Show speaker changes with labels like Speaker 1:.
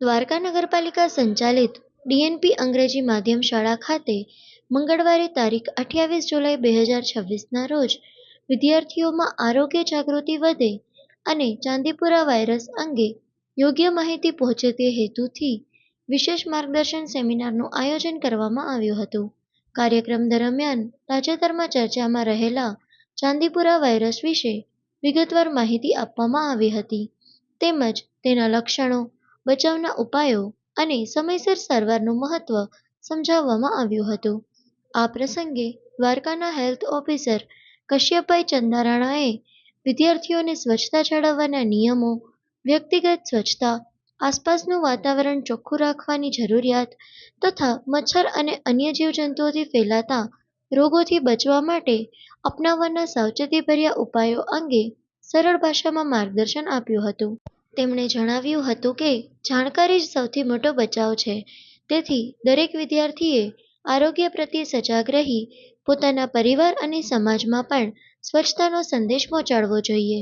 Speaker 1: દ્વારકા નગરપાલિકા સંચાલિત ડીએનપી અંગ્રેજી માધ્યમ શાળા ખાતે મંગળવારે તારીખ 28 જુલાઈ 2026ના રોજ વિદ્યાર્થીઓમાં આરોગ્ય જાગૃતિ વધે અને ચાંદીપુરા વાયરસ અંગે યોગ્ય માહિતી પહોંચે તે હેતુથી વિશેષ માર્ગદર્શન સેમિનારનું આયોજન કરવામાં આવ્યું હતું. કાર્યક્રમ દરમિયાન તાજેતરમાં ચર્ચામાં રહેલા ચાંદીપુરા વાયરસ વિશે વિગતવાર માહિતી આપવામાં આવી હતી તેમજ તેના લક્ષણો, બચાવના ઉપાયો અને સમયસર સારવારનું મહત્વ સમજાવવામાં આવ્યું હતું. આ પ્રસંગે દ્વારકાના હેલ્થ ઓફિસર કશ્યપભાઈ ચંદારાણાએ વિદ્યાર્થીઓને સ્વચ્છતા જાળવવાના નિયમો, વ્યક્તિગત સ્વચ્છતા, આસપાસનું વાતાવરણ ચોખ્ખું રાખવાની જરૂરિયાત તથા મચ્છર અને અન્ય જીવજંતુઓથી ફેલાતા રોગોથી બચવા માટે અપનાવવાના સાવચેતીભર્યા ઉપાયો અંગે સરળ ભાષામાં માર્ગદર્શન આપ્યું હતું. તેમણે જણાવ્યું હતું કે જાણકારી જ સૌથી મોટો બચાવ છે, તેથી દરેક વિદ્યાર્થીએ આરોગ્ય પ્રત્યે સજાગ રહી પોતાના પરિવાર અને સમાજમાં પણ સ્વચ્છતાનો સંદેશ પહોંચાડવો જોઈએ.